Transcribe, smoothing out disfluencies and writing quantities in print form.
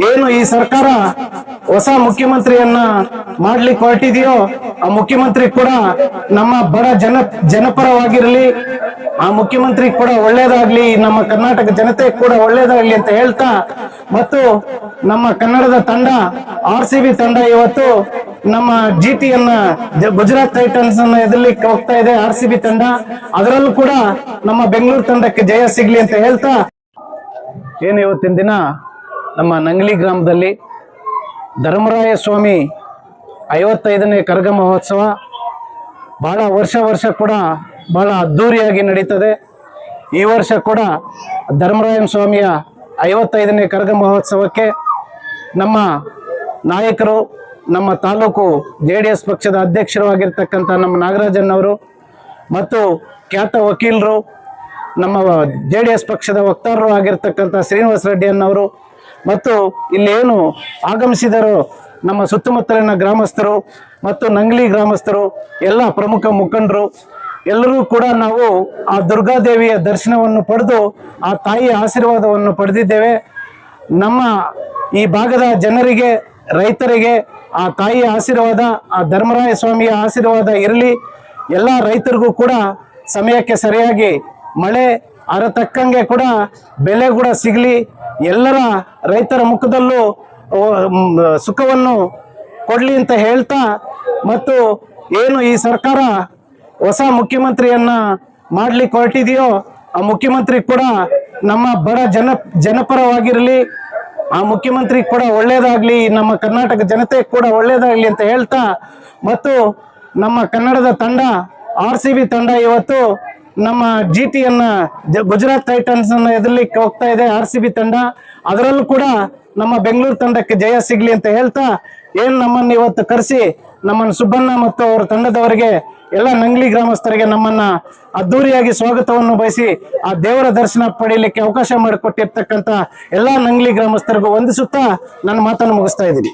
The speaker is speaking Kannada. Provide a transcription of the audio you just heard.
ಏನು ಈ ಸರ್ಕಾರ ಹೊಸ ಮುಖ್ಯಮಂತ್ರಿಯನ್ನ ಮಾಡ್ಲಿಕ್ಕೆ ಹೊರಟಿದೆಯೋ ಆ ಮುಖ್ಯಮಂತ್ರಿ ಕೂಡ ನಮ್ಮ ಬಡ ಜನಪರವಾಗಿರಲಿ, ಆ ಮುಖ್ಯಮಂತ್ರಿ ಕೂಡ ಒಳ್ಳೇದಾಗ್ಲಿ, ನಮ್ಮ ಕರ್ನಾಟಕ ಜನತೆ ಕೂಡ ಒಳ್ಳೇದಾಗ್ಲಿ ಅಂತ ಹೇಳ್ತಾ, ಮತ್ತು ನಮ್ಮ ಕನ್ನಡದ ತಂಡ RCB ತಂಡ ಇವತ್ತು ನಮ್ಮ GTಯನ್ನ ಗುಜರಾತ್ ಟೈಟನ್ಸ್ ಅನ್ನ ಎದುರ್ಲಿಕ್ಕೆ ಹೋಗ್ತಾ ಇದೆ. RCB ತಂಡ, ಅದರಲ್ಲೂ ಕೂಡ ನಮ್ಮ ಬೆಂಗಳೂರು ತಂಡಕ್ಕೆ ಜಯ ಸಿಗ್ಲಿ ಅಂತ ಹೇಳ್ತಾ, ಏನು ಇವತ್ತಿನ ದಿನ ನಮ್ಮ ನಂಗ್ಲಿ ಗ್ರಾಮದಲ್ಲಿ ಧರ್ಮರಾಯ ಸ್ವಾಮಿ 55ನೇ ಕರಗ ಮಹೋತ್ಸವ ಬಹಳ ವರ್ಷ ಕೂಡ ಬಹಳ ಅದ್ಧೂರಿಯಾಗಿ ನಡೀತದೆ. ಈ ವರ್ಷ ಕೂಡ ಧರ್ಮರಾಯನ ಸ್ವಾಮಿಯ 55ನೇ ಕರಗ ಮಹೋತ್ಸವಕ್ಕೆ ನಮ್ಮ ನಾಯಕರು, ನಮ್ಮ ತಾಲೂಕು JDS ಪಕ್ಷದ ಅಧ್ಯಕ್ಷರು ಆಗಿರ್ತಕ್ಕಂಥ ನಮ್ಮ ನಾಗರಾಜನ್ನವರು ಮತ್ತು ಖ್ಯಾತ ವಕೀಲರು, ನಮ್ಮ JDS ಪಕ್ಷದ ವಕ್ತಾರರು ಆಗಿರ್ತಕ್ಕಂಥ ಶ್ರೀನಿವಾಸ ರೆಡ್ಡಿ ಅನ್ನವರು ಮತ್ತು ಇಲ್ಲೇನು ಆಗಮಿಸಿದರು ನಮ್ಮ ಸುತ್ತಮುತ್ತಲಿನ ಗ್ರಾಮಸ್ಥರು ಮತ್ತು ನಂಗ್ಲಿ ಗ್ರಾಮಸ್ಥರು, ಎಲ್ಲ ಪ್ರಮುಖ ಮುಖಂಡರು ಎಲ್ಲರೂ ಕೂಡ ನಾವು ಆ ದುರ್ಗಾದೇವಿಯ ದರ್ಶನವನ್ನು ಪಡೆದು ಆ ತಾಯಿಯ ಆಶೀರ್ವಾದವನ್ನು ಪಡೆದಿದ್ದೇವೆ. ನಮ್ಮ ಈ ಭಾಗದ ಜನರಿಗೆ, ರೈತರಿಗೆ ಆ ತಾಯಿಯ ಆಶೀರ್ವಾದ, ಆ ಧರ್ಮರಾಯ ಸ್ವಾಮಿಯ ಆಶೀರ್ವಾದ ಇರಲಿ. ಎಲ್ಲ ರೈತರಿಗೂ ಕೂಡ ಸಮಯಕ್ಕೆ ಸರಿಯಾಗಿ ಮಳೆ ಅರತಕ್ಕಂಗೆ ಕೂಡ ಬೆಲೆ ಕೂಡ ಸಿಗಲಿ. ಎಲ್ಲರ ರೈತರ ಮುಖದಲ್ಲೂ ಸುಖವನ್ನು ಕೊಡ್ಲಿ ಅಂತ ಹೇಳ್ತಾ, ಮತ್ತು ಏನು ಈ ಸರ್ಕಾರ ಹೊಸ ಮುಖ್ಯಮಂತ್ರಿಯನ್ನ ಮಾಡ್ಲಿಕ್ಕೆ ಹೊರಟಿದೆಯೋ ಆ ಮುಖ್ಯಮಂತ್ರಿ ಕೂಡ ನಮ್ಮ ಬಡ ಜನಪರವಾಗಿರಲಿ, ಆ ಮುಖ್ಯಮಂತ್ರಿ ಕೂಡ ಒಳ್ಳೇದಾಗ್ಲಿ, ನಮ್ಮ ಕರ್ನಾಟಕ ಜನತೆ ಕೂಡ ಒಳ್ಳೇದಾಗ್ಲಿ ಅಂತ ಹೇಳ್ತಾ, ಮತ್ತು ನಮ್ಮ ಕನ್ನಡದ ತಂಡ RCB ತಂಡ ಇವತ್ತು ನಮ್ಮ GTಯನ್ನ ಗುಜರಾತ್ ಟೈಟನ್ಸ್ ಅನ್ನ ಎದುರ್ಲಿಕ್ಕೆ ಹೋಗ್ತಾ ಇದೆ. RCB ತಂಡ, ಅದರಲ್ಲೂ ಕೂಡ ನಮ್ಮ ಬೆಂಗಳೂರು ತಂಡಕ್ಕೆ ಜಯ ಸಿಗ್ಲಿ ಅಂತ ಹೇಳ್ತಾ, ಏನ್ ನಮ್ಮನ್ನು ಇವತ್ತು ಕರೆಸಿ ನಮ್ಮನ್ನು ಸುಬ್ಬಣ್ಣ ಮತ್ತು ಅವರ ತಂಡದವರಿಗೆ, ಎಲ್ಲ ನಂಗ್ಲಿ ಗ್ರಾಮಸ್ಥರಿಗೆ ನಮ್ಮನ್ನ ಅದ್ದೂರಿಯಾಗಿ ಸ್ವಾಗತವನ್ನು ಬಯಸಿ ಆ ದೇವರ ದರ್ಶನ ಪಡೆಯಲಿಕ್ಕೆ ಅವಕಾಶ ಮಾಡಿಕೊಟ್ಟಿರ್ತಕ್ಕಂಥ ಎಲ್ಲ ನಂಗ್ಲಿ ಗ್ರಾಮಸ್ಥರಿಗೂ ವಂದಿಸುತ್ತಾ ನನ್ನ ಮಾತನ್ನು ಮುಗಿಸ್ತಾ ಇದ್ದೀನಿ.